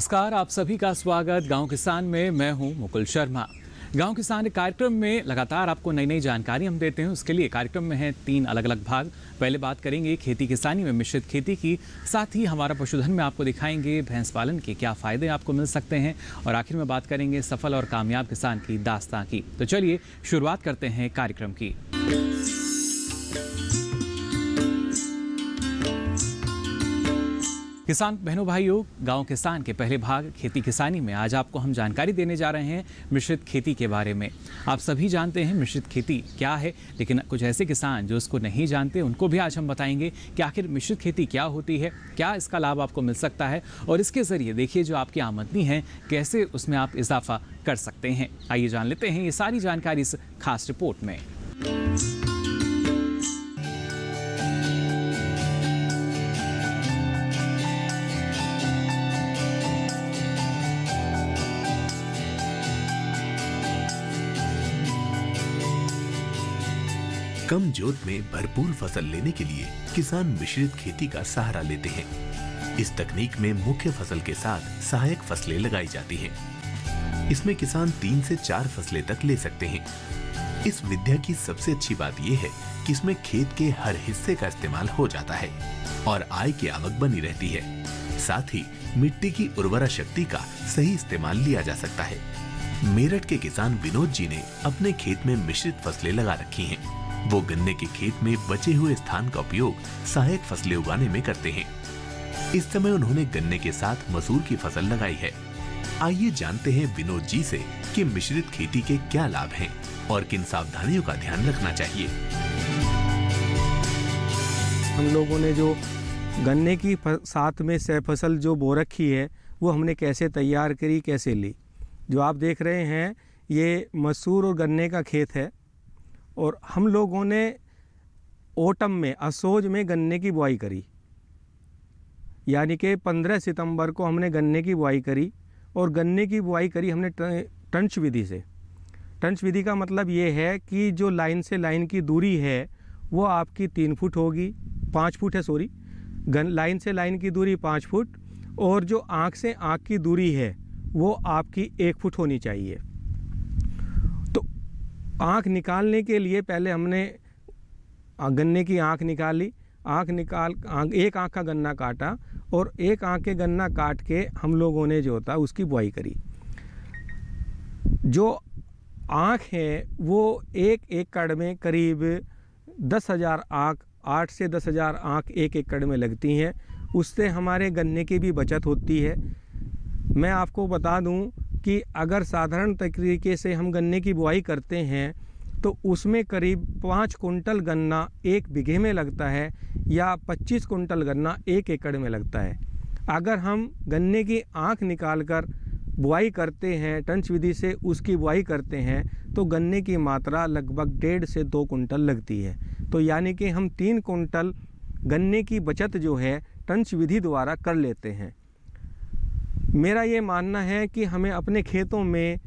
नमस्कार, आप सभी का स्वागत गांव किसान में। मैं हूं मुकुल शर्मा। गांव किसान कार्यक्रम में लगातार आपको नई नई जानकारी हम देते हैं। उसके लिए कार्यक्रम में हैं 3 अलग अलग भाग। पहले बात करेंगे खेती किसानी में मिश्रित खेती की, साथ ही हमारा पशुधन में आपको दिखाएंगे भैंस पालन के क्या फायदे आपको मिल सकते हैं, और आखिर में बात करेंगे सफल और कामयाब किसान की दास्तां की। तो चलिए शुरुआत करते हैं कार्यक्रम की। किसान बहनों भाइयों, गांव किसान के पहले भाग खेती किसानी में आज आपको हम जानकारी देने जा रहे हैं मिश्रित खेती के बारे में। आप सभी जानते हैं मिश्रित खेती क्या है, लेकिन कुछ ऐसे किसान जो उसको नहीं जानते उनको भी आज हम बताएंगे कि आखिर मिश्रित खेती क्या होती है, क्या इसका लाभ आपको मिल सकता है, और इसके जरिए देखिए जो आपकी आमदनी है कैसे उसमें आप इजाफा कर सकते हैं। आइए जान लेते हैं ये सारी जानकारी इस खास रिपोर्ट में। कम जोत में भरपूर फसल लेने के लिए किसान मिश्रित खेती का सहारा लेते हैं। इस तकनीक में मुख्य फसल के साथ सहायक फसलें लगाई जाती हैं। इसमें किसान 3 से 4 फसलें तक ले सकते हैं। इस विद्या की सबसे अच्छी बात यह है कि इसमें खेत के हर हिस्से का इस्तेमाल हो जाता है और आय की आवक बनी रहती है। साथ ही मिट्टी की उर्वरा शक्ति का सही इस्तेमाल लिया जा सकता है। मेरठ के किसान विनोद जी ने अपने खेत में मिश्रित फसलें लगा रखी हैं। वो गन्ने के खेत में बचे हुए स्थान का उपयोग सहायक फसलें उगाने में करते हैं। इस समय उन्होंने गन्ने के साथ मसूर की फसल लगाई है। आइए जानते हैं विनोद जी से कि मिश्रित खेती के क्या लाभ हैं और किन सावधानियों का ध्यान रखना चाहिए। हम लोगों ने जो गन्ने की साथ में सह फसल जो बो रखी है वो हमने कैसे तैयार करी, कैसे ली। जो आप देख रहे हैं ये मसूर और गन्ने का खेत है, और हम लोगों ने ओटम में असोज में गन्ने की बुआई करी, यानी कि 15 सितंबर को हमने गन्ने की बुआई करी। और गन्ने की बुआई करी हमने टंच विधि से। टंच विधि का मतलब ये है कि जो लाइन से लाइन की दूरी है वो आपकी 3 फुट होगी, 5 फुट है सॉरी। लाइन से लाइन की दूरी 5 फुट, और जो आँख से आँख की दूरी है वो आपकी 1 फुट होनी चाहिए। आँख निकालने के लिए पहले हमने गन्ने की आँख निकाली। एक आँख का गन्ना काटा, और एक आँख के गन्ना काट के हम लोगों ने जो होता उसकी बुआई करी। जो आँख है वो एक एकड़ में करीब 10,000 आँख, 8 से 10,000 आँख एक एकड़ में लगती हैं। उससे हमारे गन्ने की भी बचत होती है। मैं आपको बता दूं कि अगर साधारण तरीके से हम गन्ने की बुआई करते हैं तो उसमें करीब 5 कुंटल गन्ना 1 बीघे में लगता है, या 25 कुंटल गन्ना 1 एकड़ में लगता है। अगर हम गन्ने की आँख निकालकर बुआई करते हैं, टंच विधि से उसकी बुआई करते हैं, तो गन्ने की मात्रा लगभग 1.5 से 2 कुंटल लगती है। तो यानी कि हम 3 कुंटल गन्ने की बचत जो है टंच विधि द्वारा कर लेते हैं। मेरा ये मानना है कि हमें अपने खेतों में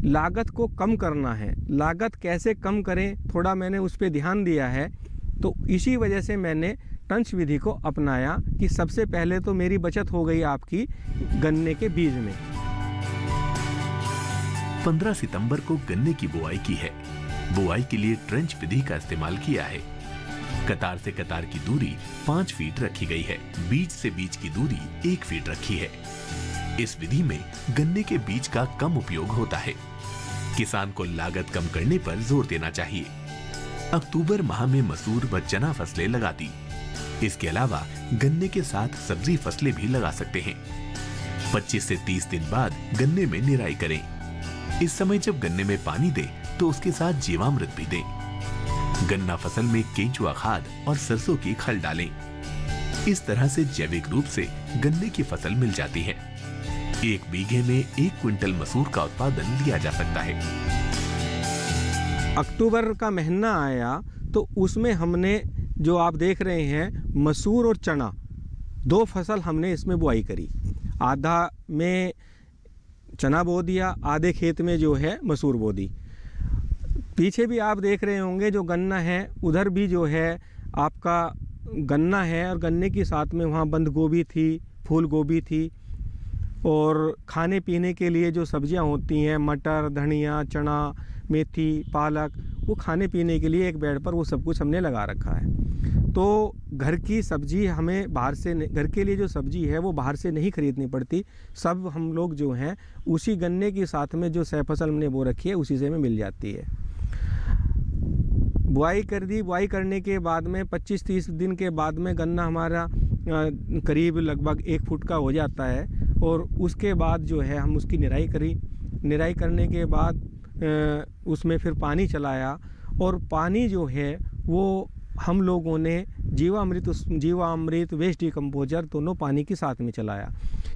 लागत को कम करना है। लागत कैसे कम करें, थोड़ा मैंने उस पर ध्यान दिया है। तो इसी वजह से मैंने टंच विधि को अपनाया कि सबसे पहले तो मेरी बचत हो गई आपकी गन्ने के बीज में। 15 सितंबर को गन्ने की बुआई की है। बुआई के लिए ट्रेंच विधि का इस्तेमाल किया है। कतार से कतार की दूरी 5 फीट रखी गई है। बीज से बीज की दूरी 1 फीट रखी है। इस विधि में गन्ने के बीज का कम उपयोग होता है। किसान को लागत कम करने पर जोर देना चाहिए। अक्टूबर माह में मसूर व चना फसलें लगा दी। इसके अलावा गन्ने के साथ सब्जी फसलें भी लगा सकते हैं। 25 से 30 दिन बाद गन्ने में निराई करें। इस समय जब गन्ने में पानी दें तो उसके साथ जीवामृत भी दें। गन्ना फसल में केंचुआ खाद और सरसों की खल डालें। इस तरह से जैविक रूप से गन्ने की फसल मिल जाती है। 1 बीघे में 1 क्विंटल मसूर का उत्पादन लिया जा सकता है। अक्टूबर का महीना आया तो उसमें हमने जो आप देख रहे हैं मसूर और चना 2 फसल हमने इसमें बुआई करी। आधा में चना बो दिया, आधे खेत में जो है मसूर बो दी। पीछे भी आप देख रहे होंगे जो गन्ना है उधर भी जो है आपका गन्ना है, और गन्ने के साथ में वहाँ बंद गोभी थी, फूल गोभी थी। और खाने पीने के लिए जो सब्जियां होती हैं, मटर, धनिया, चना, मेथी, पालक, वो खाने पीने के लिए एक बेड पर वो सब कुछ हमने लगा रखा है। तो घर की सब्जी हमें बाहर से घर के लिए जो सब्जी है वो बाहर से नहीं खरीदनी पड़ती, सब हम लोग जो हैं उसी गन्ने के साथ में जो सह फसल हमने बो रखी है उसी से हमें मिल जाती है। बुआई कर दी, बुआई करने के बाद में 25-30 दिन के बाद में गन्ना हमारा करीब लगभग 1 फुट का हो जाता है। और उसके बाद जो है हम उसकी निराई करी, निराई करने के बाद उसमें फिर पानी चलाया, और पानी जो है वो हम लोगों ने जीवामृत वेस्ट डिकम्पोजर दोनों पानी के साथ में चलाया,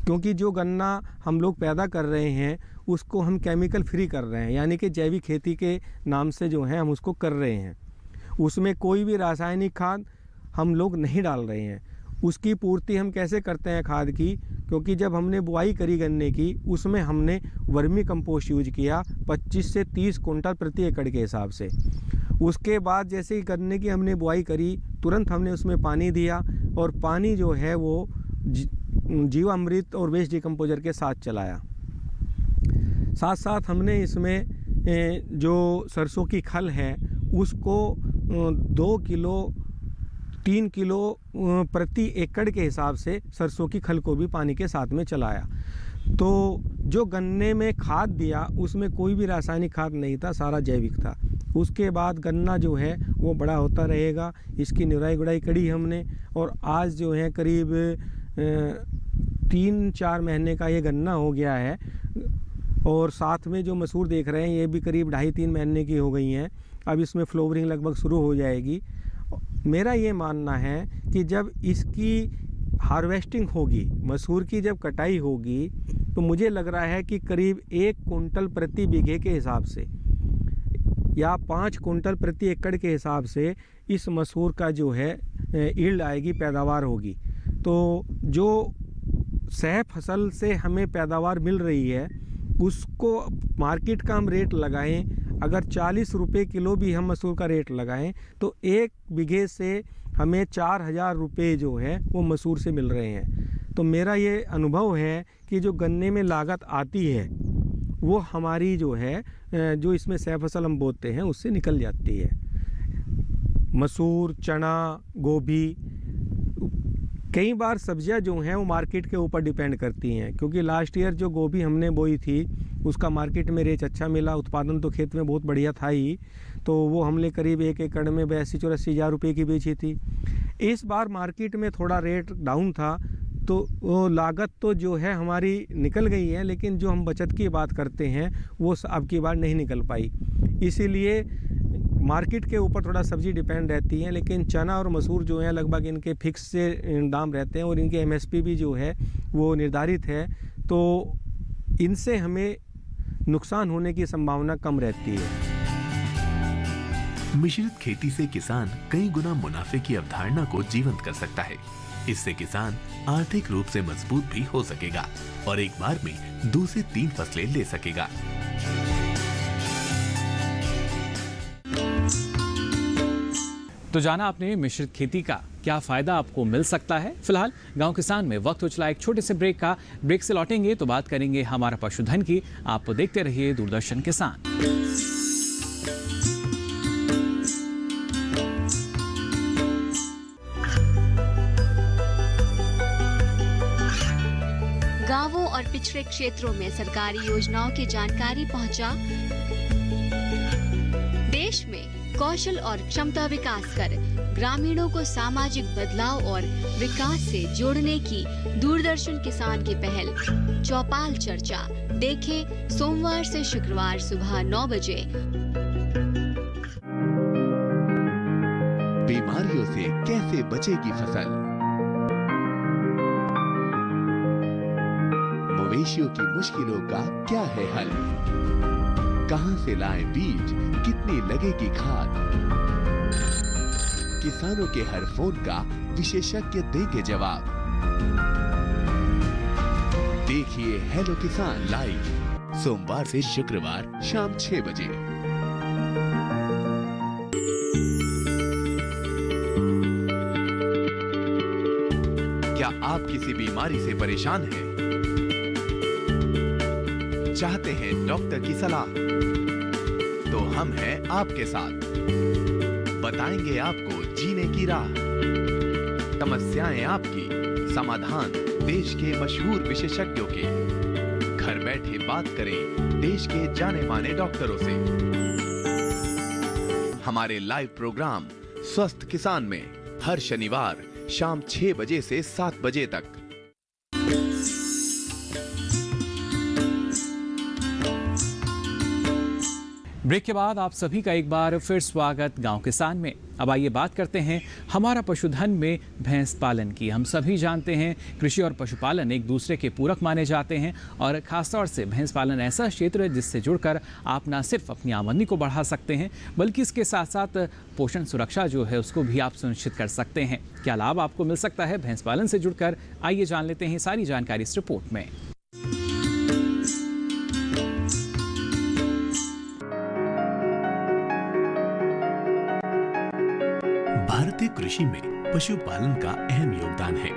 क्योंकि जो गन्ना हम लोग पैदा कर रहे हैं उसको हम केमिकल फ्री कर रहे हैं, यानी कि जैविक खेती के नाम से जो है हम उसको कर रहे हैं। उसमें कोई भी रासायनिक खाद हम लोग नहीं डाल रहे हैं। उसकी पूर्ति हम कैसे करते हैं खाद की, क्योंकि जब हमने बुआई करी गन्ने की उसमें हमने वर्मी कंपोस्ट यूज किया 25 से 30 कुंटल प्रति एकड़ के हिसाब से। उसके बाद जैसे ही गन्ने की हमने बुआई करी तुरंत हमने उसमें पानी दिया, और पानी जो है वो जीवामृत और वेस्ट डिकम्पोजर के साथ चलाया। साथ साथ हमने इसमें जो सरसों की खल है उसको 2 किलो 3 किलो प्रति एकड़ के हिसाब से सरसों की खल को भी पानी के साथ में चलाया। तो जो गन्ने में खाद दिया उसमें कोई भी रासायनिक खाद नहीं था, सारा जैविक था। उसके बाद गन्ना जो है वो बड़ा होता रहेगा। इसकी निराई गुड़ाई करी हमने, और आज जो है करीब 3-4 महीने का ये गन्ना हो गया है। और साथ में जो मसूर देख रहे हैं ये भी करीब 2.5-3 महीने की हो गई हैं। अब इसमें फ्लोवरिंग लगभग शुरू हो जाएगी। मेरा ये मानना है कि जब इसकी हार्वेस्टिंग होगी, मसूर की जब कटाई होगी, तो मुझे लग रहा है कि करीब 1 कुंटल प्रति बीघे के हिसाब से या 5 कुंटल प्रति एकड़ के हिसाब से इस मसूर का जो है ईल्ड आएगी, पैदावार होगी। तो जो सह फसल से हमें पैदावार मिल रही है उसको मार्केट का हम रेट लगाएं, अगर 40 रुपये किलो भी हम मसूर का रेट लगाएं तो 1 बीघे से हमें 4000 रुपये जो है वो मसूर से मिल रहे हैं। तो मेरा ये अनुभव है कि जो गन्ने में लागत आती है वो हमारी जो है जो इसमें सह फसल हम बोते हैं उससे निकल जाती है। मसूर, चना, गोभी, कई बार सब्जियां जो हैं वो मार्केट के ऊपर डिपेंड करती हैं, क्योंकि लास्ट ईयर जो गोभी हमने बोई थी उसका मार्केट में रेट अच्छा मिला, उत्पादन तो खेत में बहुत बढ़िया था ही, तो वो हमने करीब 1 एकड़ में 82-84 हज़ार रुपये की बेची थी। इस बार मार्केट में थोड़ा रेट डाउन था, तो वो लागत तो जो है हमारी निकल गई है, लेकिन जो हम बचत की बात करते हैं वो अब की बार नहीं निकल पाई। इसीलिए मार्केट के ऊपर थोड़ा सब्जी डिपेंड रहती है, लेकिन चना और मसूर जो है लगभग इनके फिक्स से दाम रहते हैं और इनके एमएसपी भी जो है वो निर्धारित है, तो इनसे हमें नुकसान होने की संभावना कम रहती है। मिश्रित खेती से किसान कई गुना मुनाफे की अवधारणा को जीवंत कर सकता है। इससे किसान आर्थिक रूप से मजबूत भी हो सकेगा और एक बार में 2 से 3 फसलें ले सकेगा। तो जाना आपने मिश्रित खेती का क्या फायदा आपको मिल सकता है। फिलहाल गांव किसान में वक्त हो चला एक छोटे से ब्रेक का। ब्रेक से लौटेंगे तो बात करेंगे हमारा पशुधन की। आप देखते रहिए दूरदर्शन किसान। गांवों और पिछड़े क्षेत्रों में सरकारी योजनाओं की जानकारी पहुंचा। देश में कौशल और क्षमता विकास कर ग्रामीणों को सामाजिक बदलाव और विकास से जोड़ने की दूरदर्शन किसान की पहल चौपाल चर्चा देखें सोमवार से शुक्रवार सुबह 9 बजे। बीमारियों से कैसे बचेगी फसल, मवेशियों की मुश्किलों का क्या है हल, कहां से लाएं बीज, कितनी लगेगी खाद, किसानों के हर फोन का विशेषज्ञ देंगे जवाब। देखिए हेलो किसान लाइव सोमवार से शुक्रवार शाम 6 बजे। क्या आप किसी बीमारी से परेशान हैं? चाहते हैं डॉक्टर की सलाह, तो हम हैं आपके साथ, बताएंगे आपको जीने की राह। समस्याएं आपकी, समाधान देश के मशहूर विशेषज्ञों के। घर बैठे बात करें देश के जाने माने डॉक्टरों से। हमारे लाइव प्रोग्राम स्वस्थ किसान में हर शनिवार शाम 6 बजे से 7 बजे तक। ब्रेक के बाद आप सभी का एक बार फिर स्वागत गांव किसान में। अब आइए बात करते हैं हमारा पशुधन में भैंस पालन की। हम सभी जानते हैं कृषि और पशुपालन एक दूसरे के पूरक माने जाते हैं और खासतौर से भैंस पालन ऐसा क्षेत्र है जिससे जुड़कर आप ना सिर्फ अपनी आमदनी को बढ़ा सकते हैं बल्कि इसके साथ साथ पोषण सुरक्षा जो है उसको भी आप सुनिश्चित कर सकते हैं। क्या लाभ आपको मिल सकता है भैंस पालन से जुड़कर, आइए जान लेते हैं सारी जानकारी इस रिपोर्ट में। भारतीय कृषि में पशुपालन का अहम योगदान है।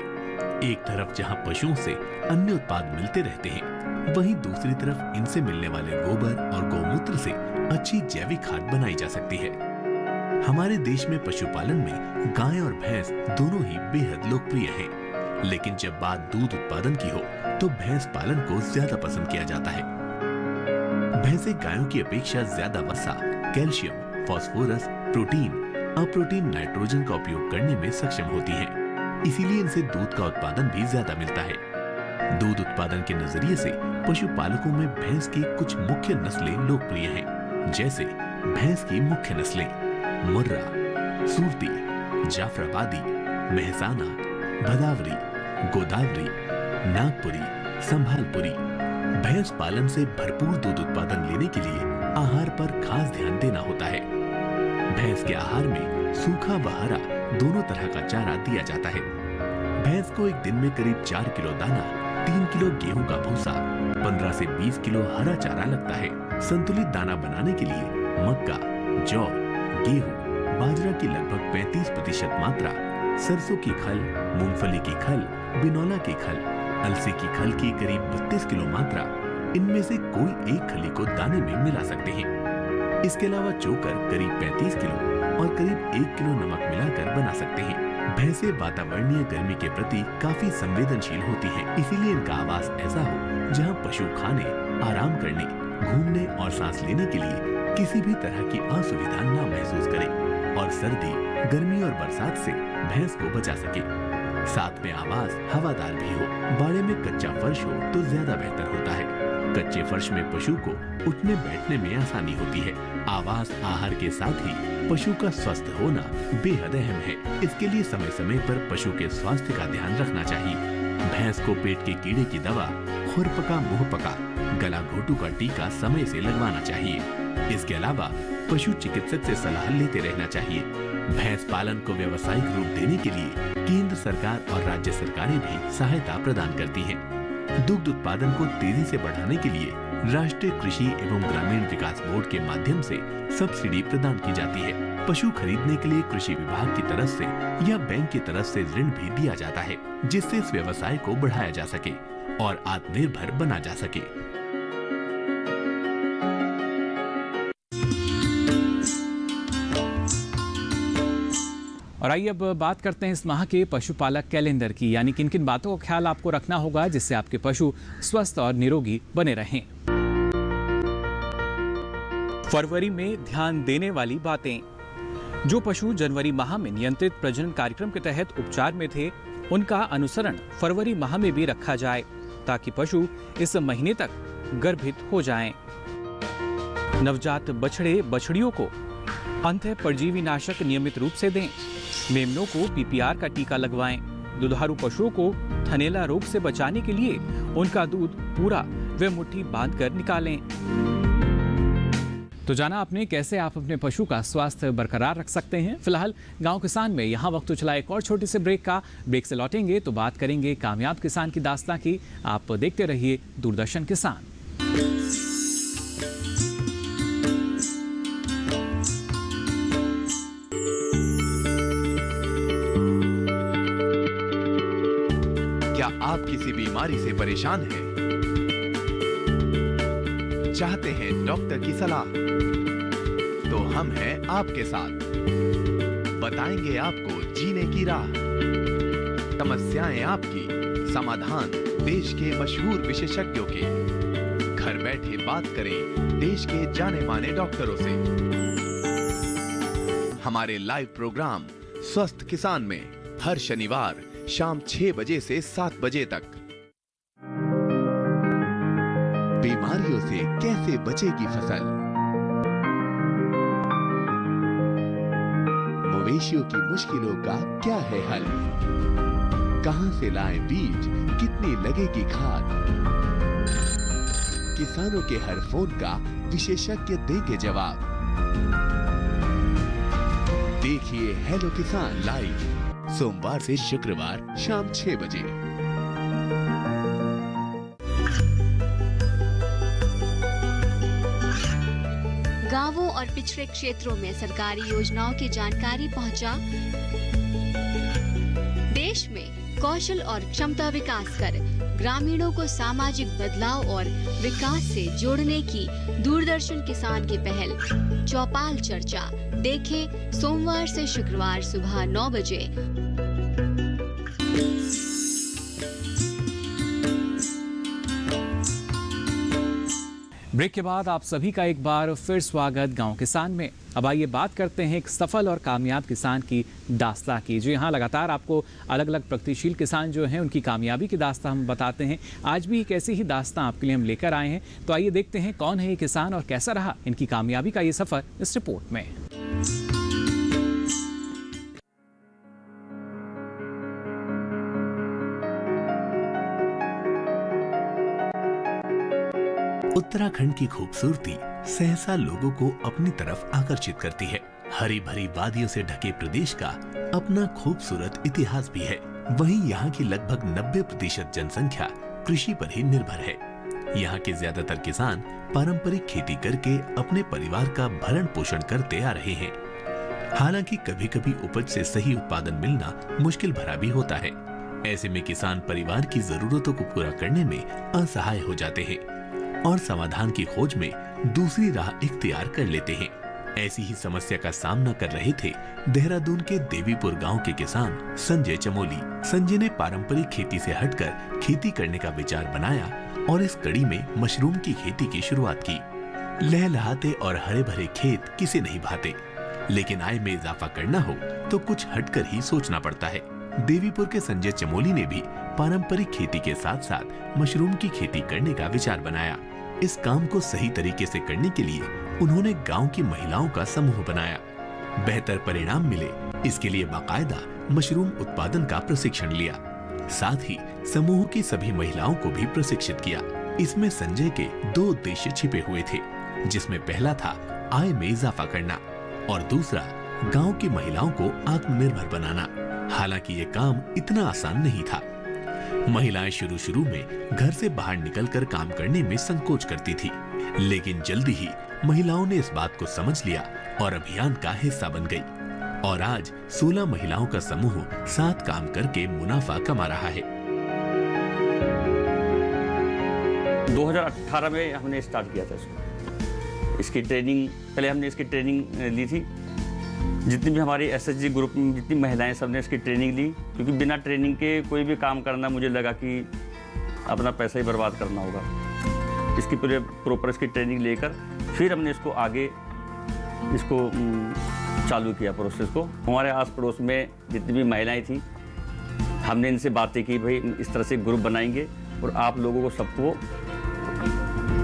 एक तरफ जहां पशुओं से अन्य उत्पाद मिलते रहते हैं, वहीं दूसरी तरफ इनसे मिलने वाले गोबर और गौमूत्र से अच्छी जैविक खाद बनाई जा सकती है। हमारे देश में पशुपालन में गाय और भैंस दोनों ही बेहद लोकप्रिय हैं। लेकिन जब बात दूध उत्पादन की हो तो भैंस पालन को ज्यादा पसंद किया जाता है। भैंसें गायों की अपेक्षा ज्यादा वसा, कैल्शियम, फास्फोरस, प्रोटीन, अप्रोटीन नाइट्रोजन का उपयोग करने में सक्षम होती हैं। इसीलिए इनसे दूध का उत्पादन भी ज्यादा मिलता है। दूध उत्पादन के नजरिए से पशुपालकों में भैंस की कुछ मुख्य नस्लें लोकप्रिय हैं, जैसे भैंस की मुख्य नस्लें मुर्रा, सूरती, जाफराबादी, मेहसाना, भदावरी, गोदावरी, नागपुरी, संभालपुरी। भैंस पालन से भरपूर दूध उत्पादन लेने के लिए आहार पर खास ध्यान देना होता है। भैंस के आहार में सूखा व हरा दोनों तरह का चारा दिया जाता है। भैंस को एक दिन में करीब 4 किलो दाना, 3 किलो गेहूं का भूसा, 15 से 20 किलो हरा चारा लगता है। संतुलित दाना बनाने के लिए मक्का, जौ, गेहूं, बाजरा की लगभग 35% मात्रा, सरसों की खल, मूंगफली की खल, बिनौला की खल, अलसी की खल की करीब 32 किलो मात्रा, इनमें से कोई एक खली को दाने में मिला सकते हैं। इसके अलावा चोकर करीब 35 किलो और करीब 1 किलो नमक मिलाकर बना सकते हैं। भैंसें वातावरणीय गर्मी के प्रति काफी संवेदनशील होती हैं, इसीलिए इनका आवास ऐसा हो जहां पशु खाने, आराम करने, घूमने और सांस लेने के लिए किसी भी तरह की असुविधा न महसूस करे और सर्दी, गर्मी और बरसात से भैंस को बचा सके। साथ में आवास हवादार भी हो। बाड़े में कच्चा फर्श हो तो ज्यादा बेहतर होता है। कच्चे फर्श में पशु को उठने बैठने में आसानी होती है। आवास, आहार के साथ ही पशु का स्वस्थ होना बेहद अहम है। इसके लिए समय समय पर पशु के स्वास्थ्य का ध्यान रखना चाहिए। भैंस को पेट के कीड़े की दवा, खुरपका, मुंहपका, गला घोटू का टीका समय से लगवाना चाहिए। इसके अलावा पशु चिकित्सक से सलाह लेते रहना चाहिए। भैंस पालन को व्यावसायिक रूप देने के लिए केंद्र सरकार और राज्य सरकारें भी सहायता प्रदान करती हैं। दुग्ध उत्पादन को तेजी से बढ़ाने के लिए राष्ट्रीय कृषि एवं ग्रामीण विकास बोर्ड के माध्यम से सब्सिडी प्रदान की जाती है। पशु खरीदने के लिए कृषि विभाग की तरफ से या बैंक की तरफ से ऋण भी दिया जाता है, जिससे इस व्यवसाय को बढ़ाया जा सके और आत्मनिर्भर बना जा सके। और आइए अब बात करते हैं इस माह के पशुपालक कैलेंडर की, यानी किन किन बातों का ख्याल आपको रखना होगा जिससे आपके पशु स्वस्थ और निरोगी बने रहें। फरवरी में ध्यान देने वाली बातें। जो पशु जनवरी माह में नियंत्रित प्रजनन कार्यक्रम के तहत उपचार में थे, उनका अनुसरण फरवरी माह में भी रखा जाए ताकि पशु इस महीने तक गर्भित हो जाएं। नवजात बछड़े बछड़ियों को अंतः परजीवी नाशक नियमित रूप से दें। मेमनों को पीपीआर का टीका लगवाएं। दुधारू पशुओं को थनैला रोग से बचाने के लिए उनका दूध पूरा व मुट्ठी बांधकर निकालें। तो जाना आपने कैसे आप अपने पशु का स्वास्थ्य बरकरार रख सकते हैं। फिलहाल गांव किसान में यहाँ वक्त चला एक और छोटे से ब्रेक का। ब्रेक से लौटेंगे तो बात करेंगे कामयाब किसान की दास्तां की। आप देखते रहिए दूरदर्शन किसान। क्या आप किसी बीमारी से परेशान हैं? चाहते हैं डॉक्टर की सलाह, तो हम हैं आपके साथ। बताएंगे आपको जीने की राह, समस्याएं आपकी, समाधान देश के मशहूर विशेषज्ञों के। घर बैठे बात करें देश के जाने माने डॉक्टरों से। हमारे लाइव प्रोग्राम स्वस्थ किसान में हर शनिवार शाम 6 बजे से 7 बजे तक। बीमारियों से कैसे बचेगी फसल, मवेशियों की मुश्किलों का क्या है हल, कहां से लाएं बीज, कितनी लगेगी खाद, किसानों के हर फोन का विशेषज्ञ देंगे जवाब। देखिए हेलो किसान लाइव सोमवार से शुक्रवार शाम 6 बजे। गांवों और पिछड़े क्षेत्रों में सरकारी योजनाओं की जानकारी पहुंचा। देश में कौशल और क्षमता विकास कर ग्रामीणों को सामाजिक बदलाव और विकास से जोड़ने की दूरदर्शन किसान की पहल चौपाल चर्चा देखें सोमवार से शुक्रवार सुबह 9 बजे। ब्रेक के बाद आप सभी का एक बार फिर स्वागत गांव किसान में। अब आइए बात करते हैं एक सफल और कामयाब किसान की दास्तां की, जो यहाँ लगातार आपको अलग अलग प्रगतिशील किसान जो हैं उनकी कामयाबी की दास्तां हम बताते हैं। आज भी एक ऐसी ही दास्तां आपके लिए हम लेकर आए हैं, तो आइए देखते हैं कौन है ये किसान और कैसा रहा इनकी कामयाबी का ये सफर इस रिपोर्ट में। उत्तराखंड की खूबसूरती सहसा लोगों को अपनी तरफ आकर्षित करती है। हरी भरी वादियों से ढके प्रदेश का अपना खूबसूरत इतिहास भी है। वहीं यहाँ की लगभग 90% जनसंख्या कृषि पर ही निर्भर है। यहाँ के ज्यादातर किसान पारंपरिक खेती करके अपने परिवार का भरण पोषण करते आ रहे हैं। हालांकि कभी कभी उपज से सही उत्पादन मिलना मुश्किल भरा भी होता है। ऐसे में किसान परिवार की जरूरतों को पूरा करने में असहाय हो जाते हैं और समाधान की खोज में दूसरी राह इख्तियार कर लेते हैं। ऐसी ही समस्या का सामना कर रहे थे देहरादून के देवीपुर गांव के किसान संजय चमोली। संजय ने पारंपरिक खेती से हटकर खेती करने का विचार बनाया और इस कड़ी में मशरूम की खेती की शुरुआत की। लहलहाते और हरे भरे खेत किसे नहीं भाते, लेकिन आय में इजाफा करना हो तो कुछ हटकर ही सोचना पड़ता है। देवीपुर के संजय चमोली ने भी पारंपरिक खेती के साथ साथ मशरूम की खेती करने का विचार बनाया। इस काम को सही तरीके से करने के लिए उन्होंने गांव की महिलाओं का समूह बनाया। बेहतर परिणाम मिले इसके लिए बाकायदा मशरूम उत्पादन का प्रशिक्षण लिया। साथ ही समूह की सभी महिलाओं को भी प्रशिक्षित किया। इसमें संजय के 2 उद्देश्य छिपे हुए थे, जिसमें पहला था आय में इजाफा करना और दूसरा गांव की महिलाओं को आत्मनिर्भर बनाना। हालांकि ये काम इतना आसान नहीं था। महिलाएं शुरू में घर से बाहर निकलकर काम करने में संकोच करती थी, लेकिन जल्दी ही महिलाओं ने इस बात को समझ लिया और अभियान का हिस्सा बन गई। और आज 16 महिलाओं का समूह साथ काम करके मुनाफा कमा रहा है। 2018 में हमने स्टार्ट किया था इसकी ट्रेनिंग। पहले हमने इसकी ट्रेनिंग ली थी। जितनी भी हमारी एसएचजी ग्रुप में जितनी महिलाएं सबने इसकी ट्रेनिंग ली, क्योंकि बिना ट्रेनिंग के कोई भी काम करना मुझे लगा कि अपना पैसा ही बर्बाद करना होगा। इसकी पूरे प्रॉपर इसकी ट्रेनिंग लेकर फिर हमने इसको आगे चालू किया प्रोसेस को। हमारे आस पड़ोस में जितनी भी महिलाएं थी, हमने इनसे बातें की, भाई इस तरह से ग्रुप बनाएंगे और आप लोगों को सबको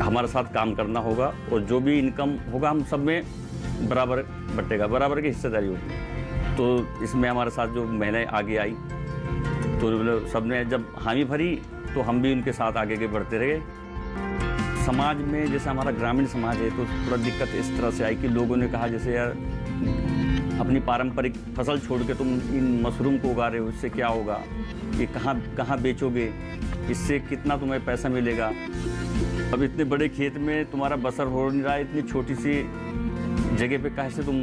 हमारे साथ काम करना होगा और जो भी इनकम होगा हम सब में बराबर बटेगा, बराबर की हिस्सेदारी होगी। तो इसमें हमारे साथ जो महिलाएं आगे आई तो सबने जब हामी भरी तो हम भी उनके साथ आगे बढ़ते रहे। समाज में जैसे हमारा ग्रामीण समाज है तो थोड़ा दिक्कत इस तरह से आई कि लोगों ने कहा जैसे यार अपनी पारंपरिक फसल छोड़ के तुम इन मशरूम को उगा रहे हो, इससे क्या होगा, ये कहाँ बेचोगे, इससे कितना तुम्हें पैसा मिलेगा, अब इतने बड़े खेत में तुम्हारा बसर हो नहीं रहा है, इतनी छोटी सी जगह पे कैसे तुम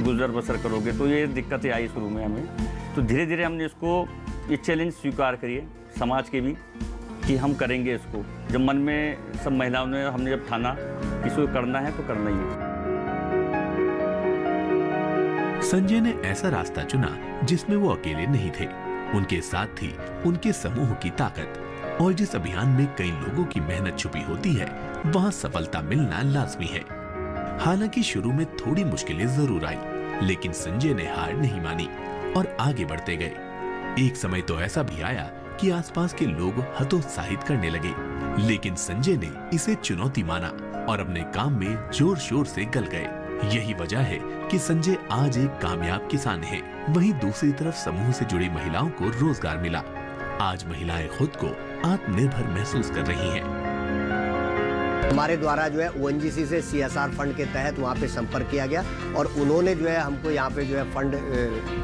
गुजर बसर करोगे। तो ये दिक्कतें आई शुरू में हमें। तो धीरे धीरे हमने इसको ये चैलेंज स्वीकार करिए समाज के भी कि हम करेंगे इसको। जब मन में सब महिलाओं ने, हमने जब ठाना कि इसको करना है तो करना ही है। संजय ने ऐसा रास्ता चुना जिसमें वो अकेले नहीं थे। उनके साथ थी उनके समूह की ताकत, और जिस अभियान में कई लोगों की मेहनत छुपी होती है वहाँ सफलता मिलना लाजमी है। हालांकि शुरू में थोड़ी मुश्किलें जरूर आई, लेकिन संजय ने हार नहीं मानी और आगे बढ़ते गए। एक समय तो ऐसा भी आया कि आसपास के लोग हतोत्साहित करने लगे, लेकिन संजय ने इसे चुनौती माना और अपने काम में जोर शोर से गल गए। यही वजह है कि संजय आज एक कामयाब किसान है। वहीं दूसरी तरफ समूह से जुड़ी महिलाओं को रोजगार मिला। आज महिलाएं खुद को आत्मनिर्भर महसूस कर रही हैं। हमारे द्वारा जो है ONGC से CSR फंड के तहत वहाँ पे संपर्क किया गया और उन्होंने जो है हमको यहाँ पे जो है फंड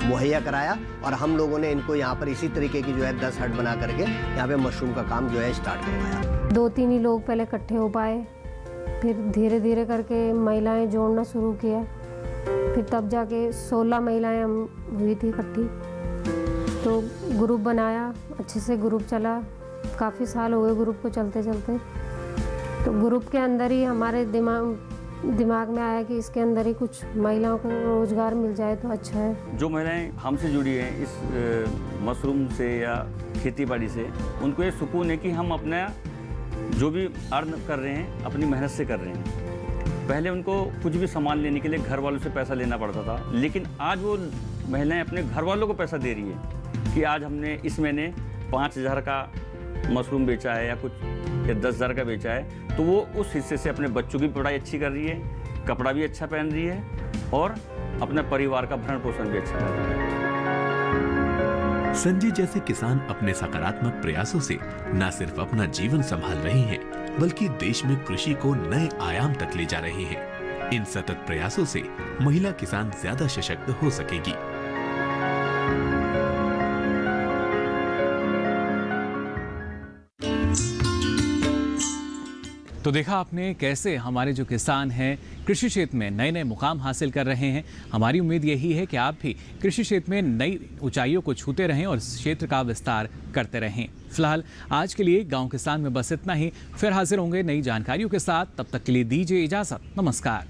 मुहैया कराया और हम लोगों ने इनको यहाँ पर इसी तरीके की जो है 10 हट बना करके यहाँ पे मशरूम का काम जो है स्टार्ट करवाया। 2-3 ही लोग पहले इकट्ठे हो पाए, फिर धीरे धीरे करके महिलाएं जोड़ना शुरू किया, फिर तब जाके 16 महिलाएं हम हुई थी इकट्ठी। तो ग्रुप बनाया, अच्छे से ग्रुप चला, काफ़ी साल हो गए ग्रुप को चलते चलते। तो ग्रुप के अंदर ही हमारे दिमाग में आया कि इसके अंदर ही कुछ महिलाओं को रोजगार मिल जाए तो अच्छा है। जो महिलाएं हमसे जुड़ी हैं इस मशरूम से या खेती बाड़ी से, उनको ये सुकून है कि हम अपना जो भी अर्न कर रहे हैं अपनी मेहनत से कर रहे हैं। पहले उनको कुछ भी सामान लेने के लिए घर वालों से पैसा लेना पड़ता था, लेकिन आज वो महिलाएं अपने घर वालों को पैसा दे रही है कि आज हमने इस महीने 5,000 का मशरूम बेचा है या कुछ या 10,000 का बेचा है, तो वो उस हिस्से से अपने बच्चों की पढ़ाई अच्छी कर रही है, कपड़ा भी अच्छा पहन रही है और अपने परिवार का भरण पोषण भी अच्छा कर रही है। संजय जैसे किसान अपने सकारात्मक प्रयासों से न सिर्फ अपना जीवन संभाल रहे हैं, बल्कि देश में कृषि को नए आयाम तक ले जा रहे हैं। इन सतत प्रयासों से महिला किसान ज्यादा सशक्त हो सकेगी। तो देखा आपने कैसे हमारे जो किसान हैं कृषि क्षेत्र में नए नए मुकाम हासिल कर रहे हैं। हमारी उम्मीद यही है कि आप भी कृषि क्षेत्र में नई ऊंचाइयों को छूते रहें और इस क्षेत्र का विस्तार करते रहें। फिलहाल आज के लिए गांव किसान में बस इतना ही। फिर हाजिर होंगे नई जानकारियों के साथ। तब तक के लिए दीजिए इजाजत। नमस्कार।